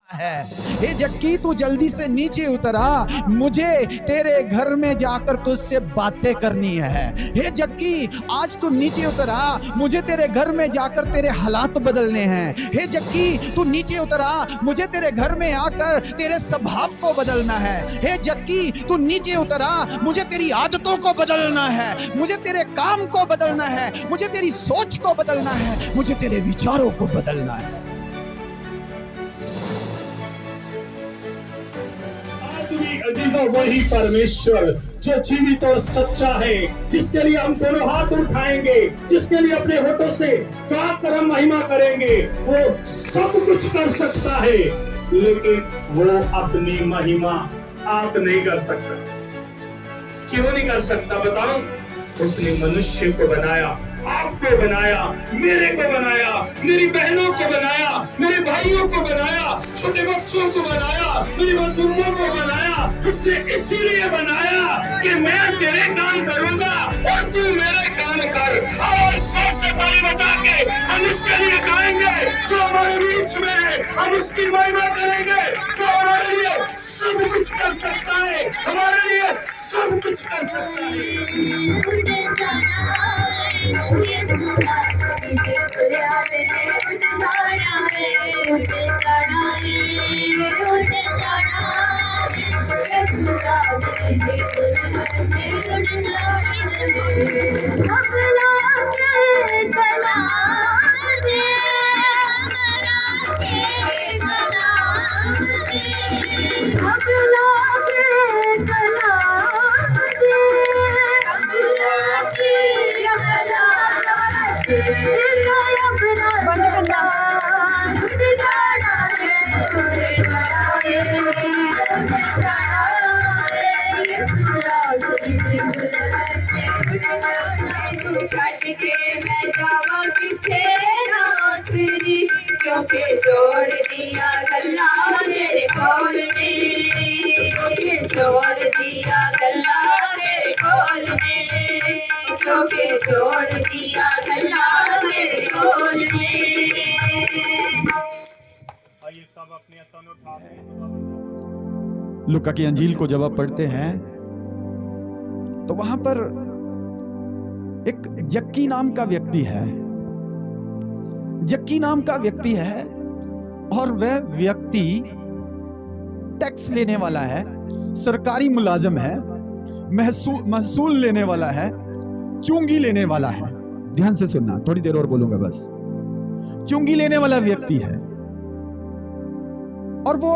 है। हे जक्की तू जल्दी से नीचे उतरा, मुझे तेरे घर में जाकर तुझसे बातें करनी है। हे जक्की आज तू नीचे उतरा, मुझे तेरे घर में जाकर तेरे हालात बदलने हैं। हे जक्की तू नीचे उतरा, मुझे तेरे घर में आकर तेरे स्वभाव को बदलना है। हे जक्की तू नीचे उतरा, मुझे तेरी आदतों को बदलना है, मुझे तेरे काम को बदलना है, मुझे तेरी सोच को बदलना है, मुझे तेरे विचारों को बदलना है। अजीजों वही परमेश्वर जो जीवित और सच्चा है, जिसके लिए हम दोनों हाथ उठाएंगे, जिसके लिए अपने होठों से गाकर हम महिमा करेंगे, वो सब कुछ कर सकता है, लेकिन वो अपनी महिमा आप नहीं कर सकता। क्यों नहीं कर सकता बताऊं? उसने मनुष्य को बनाया, आपको बनाया, मेरे को बनाया, मेरी बहनों को बनाया, मेरे भाइयों को बनाया, छोटे बच्चों को बनाया, मेरी बुजुर्गों को बनाया। उसने इसीलिए बनाया कि मैं तेरे काम करूंगा और तू मेरे काम कर। और जोर से ताली बजा के हम उसके लिए गाएंगे जो हमारे बीच में है, हम उसकी महिमा करेंगे जो हमारे लिए सब कुछ कर सकता है, हमारे लिए सब कुछ कर सकता है। क्योंकि जोड़ दिया गल्ला तेरे कोल ने, क्योंकि जोड़ दिया गल्ला तेरे कोल ने, क्योंकि जोड़ दिया गल्ला तेरे कोल ने। आइए सब अपने हाथों उठा दें। लूका की अंजील को जब आप पढ़ते हैं तो वहां पर एक जक्की नाम का व्यक्ति है, जक्की नाम का व्यक्ति है, और वह व्यक्ति टैक्स लेने वाला है, सरकारी मुलाजिम है, महसूल लेने वाला है, चुंगी लेने वाला है। ध्यान से सुनना, थोड़ी देर और बोलूंगा बस। चुंगी लेने वाला व्यक्ति है और वो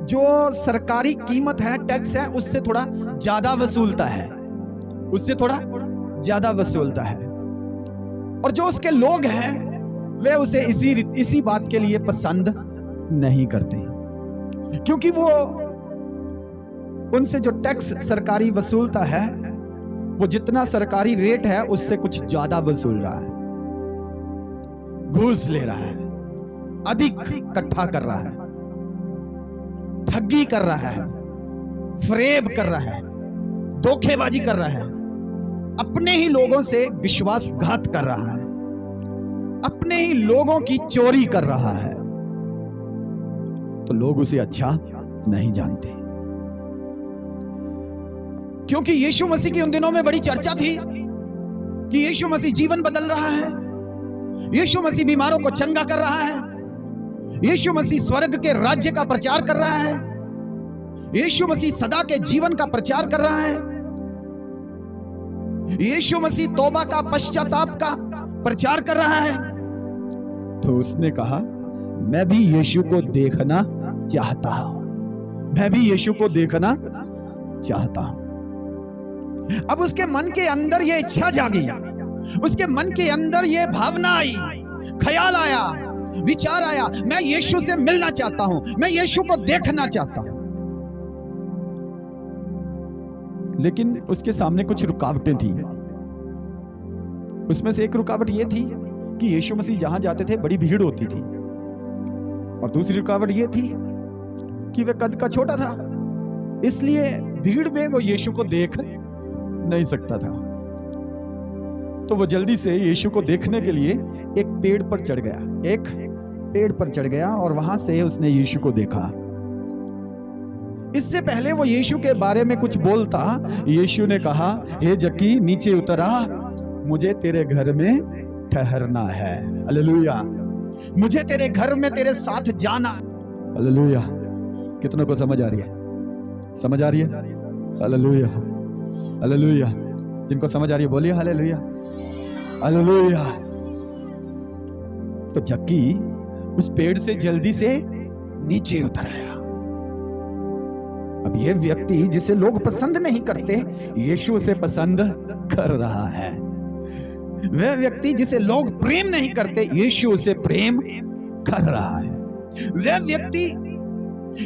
जो सरकारी कीमत है, टैक्स है, उससे थोड़ा ज्यादा वसूलता है, उससे थोड़ा ज्यादा वसूलता है। और जो उसके लोग हैं वे उसे इसी बात के लिए पसंद नहीं करते, क्योंकि वो उनसे जो टैक्स सरकारी वसूलता है वो जितना सरकारी रेट है उससे कुछ ज्यादा वसूल रहा है, घूस ले रहा है, अधिक इकट्ठा कर रहा है, ठगी कर रहा है, फरेब कर रहा है, धोखेबाजी कर रहा है, अपने ही लोगों से विश्वासघात कर रहा है, अपने ही लोगों की चोरी कर रहा है। तो लोग उसे अच्छा नहीं जानते, क्योंकि यीशु मसीह की उन दिनों में बड़ी चर्चा थी कि यीशु मसीह जीवन बदल रहा है, यीशु मसीह बीमारों को चंगा कर रहा है, यीशु मसीह स्वर्ग के राज्य का प्रचार कर रहा है, यीशु मसीह सदा के जीवन का प्रचार कर रहा है, यीशु मसीह तौबा का, पश्चाताप का प्रचार कर रहा है। तो उसने कहा मैं भी यीशु को देखना चाहता हूं, मैं भी यीशु को देखना चाहता हूं। अब उसके मन के अंदर यह इच्छा जागी, उसके मन के अंदर यह भावना आई, ख्याल आया, विचार आया, मैं यीशु से मिलना चाहता हूं, मैं यीशु को देखना चाहता हूं। लेकिन उसके सामने कुछ रुकावटें थी। उसमें से एक रुकावट यह थी कि यीशु मसीह जहां जाते थे बड़ी भीड़ होती थी, और दूसरी रुकावट यह थी कि वह कद का छोटा था, इसलिए भीड़ में वो यीशु को देख नहीं सकता था। तो वो जल्दी से यीशु को देखने के लिए एक पेड़ पर चढ़ गया, एक पेड़ पर चढ़ गया और वहां से उसने यीशु को देखा। इससे पहले वो यीशु के बारे में कुछ बोलता, यीशु ने कहा, हे जक्की नीचे उतर आ, मुझे तेरे घर में ठहरना है। हालेलुया, मुझे तेरे घर में तेरे साथ जाना। हालेलुया, कितनों को समझ आ रही है? समझ आ रही है? हालेलुया, हालेलुया, जिनको समझ आ रही है बोलिए हालेलुया, हालेलुया। तो जक्की उस पेड़ से जल्दी से नीचे उतर आया। अब ये व्यक्ति जिसे लोग पसंद नहीं करते, यीशु उसे पसंद कर रहा है। वह व्यक्ति जिसे लोग प्रेम नहीं करते, यीशु उसे प्रेम कर रहा है। वह व्यक्ति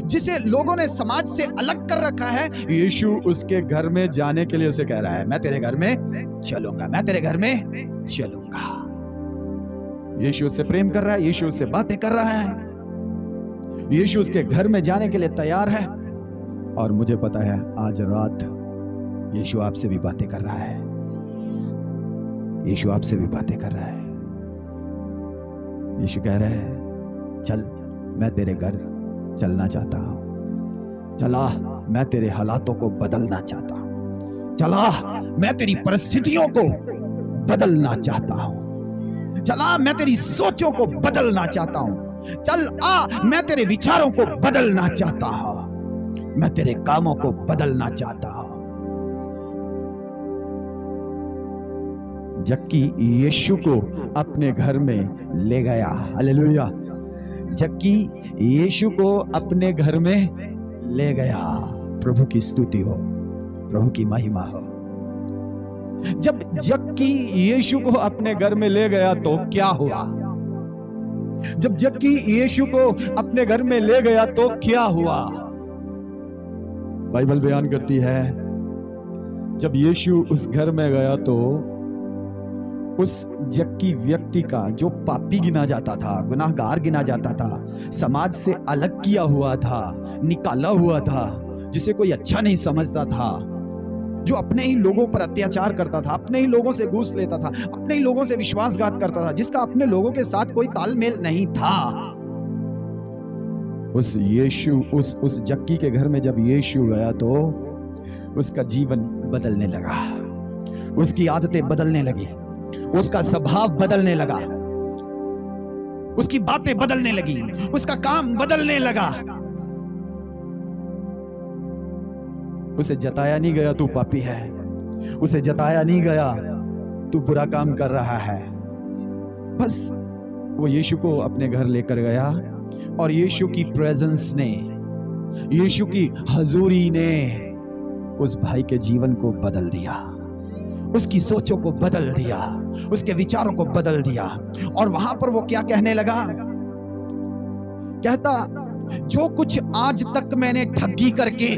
जिसे लोगों ने समाज से अलग कर रखा है, यीशु उसके घर में जाने के लिए उसे कह रहा है, मैं तेरे घर में चलूंगा, मैं तेरे घर में चलूंगा। यीशु उससे प्रेम कर रहा है, यीशु उससे बातें कर रहा है, यीशु उसके घर में जाने के लिए तैयार है। और मुझे पता है आज रात यीशु आपसे भी बातें कर रहा है, यीशु आपसे भी बातें कर रहा है। यीशु कह रहा है, चल मैं तेरे घर चलना चाहता हूं, चला मैं तेरे हालातों को बदलना चाहता हूं, चला मैं तेरी परिस्थितियों को बदलना चाहता हूं, चला मैं तेरी सोचों को बदलना चाहता हूं, चल आ मैं तेरे विचारों को बदलना चाहता हूं, मैं तेरे कामों को बदलना चाहता हूं। जक्की यीशु को अपने घर में ले गया। हालेलुया, जक्की यीशु को अपने घर में ले गया। प्रभु की स्तुति हो, प्रभु की महिमा हो। जब जक्की यीशु को अपने घर में ले गया तो क्या हुआ? जब जक्की यीशु को अपने घर में ले गया तो क्या हुआ? बाइबल बयान करती है, जब यीशु उस घर में गया तो उस जक्की व्यक्ति का, जो पापी गिना जाता था, गुनाहगार गिना जाता था, समाज से अलग किया हुआ था, निकाला हुआ था, जिसे कोई अच्छा नहीं समझता था, जो अपने ही लोगों पर अत्याचार करता था, अपने ही लोगों से घूस लेता था, अपने ही लोगों से विश्वासघात करता था, जिसका अपने लोगों के साथ कोई तालमेल नहीं था, उस यीशु उस जक्की के घर में जब यीशु गया तो उसका जीवन बदलने लगा, उसकी आदतें बदलने लगी, उसका स्वभाव बदलने लगा, उसकी बातें बदलने लगी, उसका काम बदलने लगा। उसे जताया नहीं गया तू पापी है, उसे जताया नहीं गया तू बुरा काम कर रहा है। बस वो यीशु को अपने घर लेकर गया और यीशु की प्रेजेंस ने, यीशु की हजूरी ने उस भाई के जीवन को बदल दिया, उसकी सोचों को बदल दिया, उसके विचारों को बदल दिया। और वहां पर वो क्या कहने लगा? कहता, जो कुछ आज तक मैंने ठगी करके,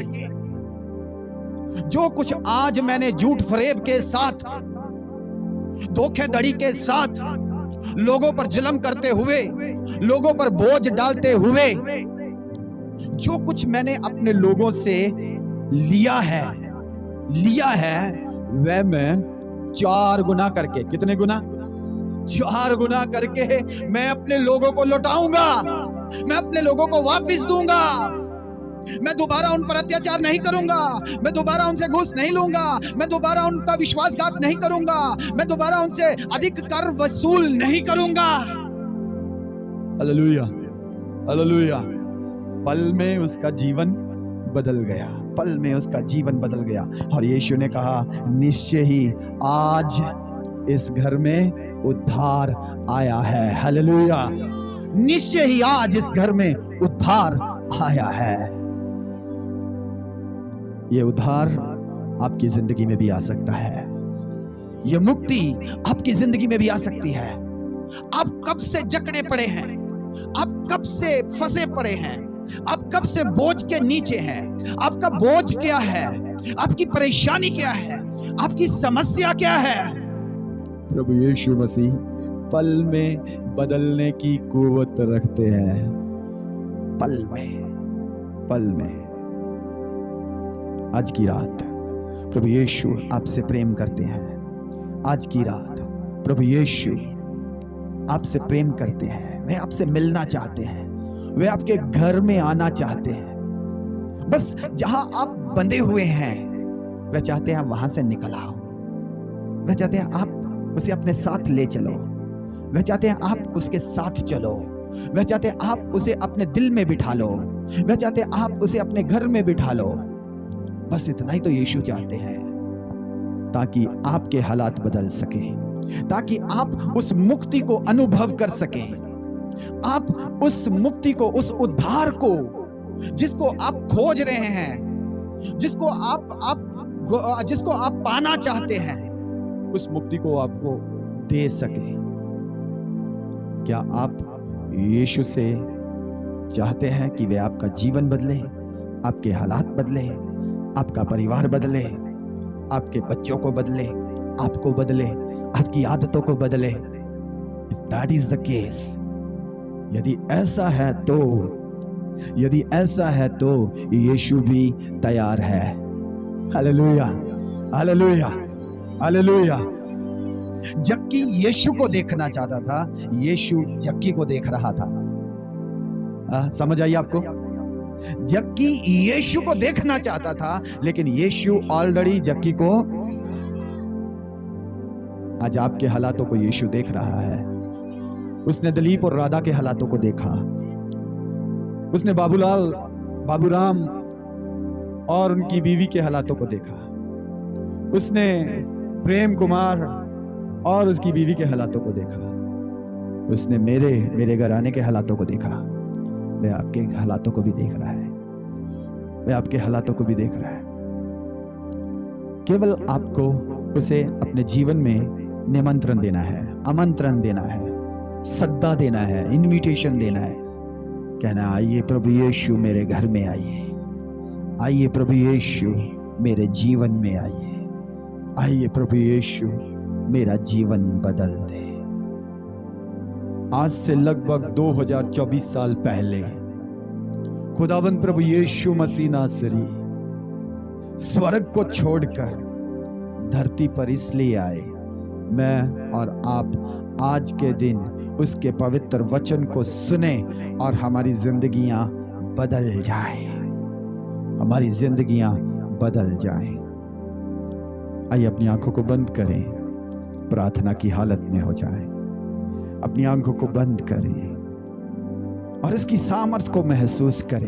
जो कुछ आज मैंने झूठ फरेब के साथ, धोखेधड़ी के साथ, लोगों पर जुल्म करते हुए, लोगों पर बोझ डालते हुए, जो कुछ मैंने अपने लोगों से लिया है वह मैं 4 गुना करके, कितने गुना? 4 गुना करके मैं अपने लोगों को लौटाऊंगा, मैं अपने लोगों को वापस दूंगा। मैं दोबारा उन पर अत्याचार नहीं करूंगा, मैं दोबारा उनसे घूस नहीं लूंगा, मैं दोबारा उनका विश्वासघात नहीं करूंगा, मैं दोबारा उनसे अधिक कर वसूल नहीं करूंगा। Hallelujah, hallelujah. पल में उसका जीवन बदल गया, पल में उसका जीवन बदल गया। और यीशु ने कहा, निश्चय ही आज इस घर में उद्धार आया है। हालेलुया, निश्चय ही आज इस घर में उद्धार आया है। ये उद्धार आपकी जिंदगी में भी आ सकता है, ये मुक्ति आपकी जिंदगी में भी आ सकती है। आप कब से जकड़े पड़े हैं, आप कब से फंसे पड़े हैं, आप कब से बोझ के नीचे हैं, आपका बोझ क्या है, आपकी परेशानी क्या है, आपकी समस्या क्या है? प्रभु यीशु मसीह पल में बदलने की कुवत रखते हैं। पल में आज की रात प्रभु यीशु आपसे प्रेम करते हैं। आज की रात प्रभु यीशु आपसे प्रेम करते हैं, वे आपसे मिलना चाहते हैं, वे आपके घर में आना चाहते हैं। बस जहां आप बंधे हुए हैं, वे चाहते हैं आप वहां से निकल आओ। वे चाहते हैं आप उसे अपने साथ ले चलो। वे चाहते हैं आप उसके साथ चलो। वे चाहते हैं आप उसे अपने दिल में बिठा लो। वे चाहते हैं आप उसे अपने घर में बिठा लो। बस इतना ही तो यीशु चाहते हैं, ताकि आपके हालात बदल सके, ताकि आप उस मुक्ति को अनुभव कर सकें। आप उस मुक्ति को, उस उद्धार को, जिसको आप खोज रहे हैं, जिसको आप पाना चाहते हैं, उस मुक्ति को आपको दे सके। क्या आप यीशु से चाहते हैं कि वे आपका जीवन बदले, आपके हालात बदले, आपका परिवार बदले, आपके बच्चों को बदले, आपको बदले, आपकी आदतों को बदले? If that is the case, यदि ऐसा है तो यीशु भी तैयार है। Hallelujah, hallelujah, hallelujah. जक्की यीशु को देखना चाहता था, यीशु जक्की को देख रहा था। समझ आई आपको? जक्की यीशु को देखना चाहता था, लेकिन यीशु ऑलरेडी जक्की को, आज आपके हालातों को यीशु देख रहा है। उसने दिलीप और राधा के हालातों को देखा, उसने बाबूलाल, बाबूराम और उनकी बीवी के हालातों को देखा, उसने प्रेम कुमार और उसकी बीवी के हालातों को देखा, उसने मेरे घर आने के हालातों को देखा। वह आपके हालातों को भी देख रहा है, वह आपके हालातों को भी देख रहा है। केवल आपको उसे अपने जीवन में निमंत्रण देना है, आमंत्रण देना है, सद्दा देना है, इनविटेशन देना है। कहना, आइए प्रभु यीशु मेरे घर में आइए, आइए प्रभु यीशु मेरे जीवन में आइए, आइए प्रभु यीशु मेरा जीवन बदल दे। आज से लगभग 2024 साल पहले खुदावंद प्रभु यीशु मसीह नासरी स्वर्ग को छोड़कर धरती पर इसलिए आए, मैं और आप आज के दिन उसके पवित्र वचन को सुने और हमारी जिंदगियां बदल जाएं, हमारी जिंदगियां बदल जाएं। आइए अपनी आंखों को बंद करें, प्रार्थना की हालत में हो जाएं। अपनी आंखों को बंद करें और इसकी सामर्थ को महसूस करें।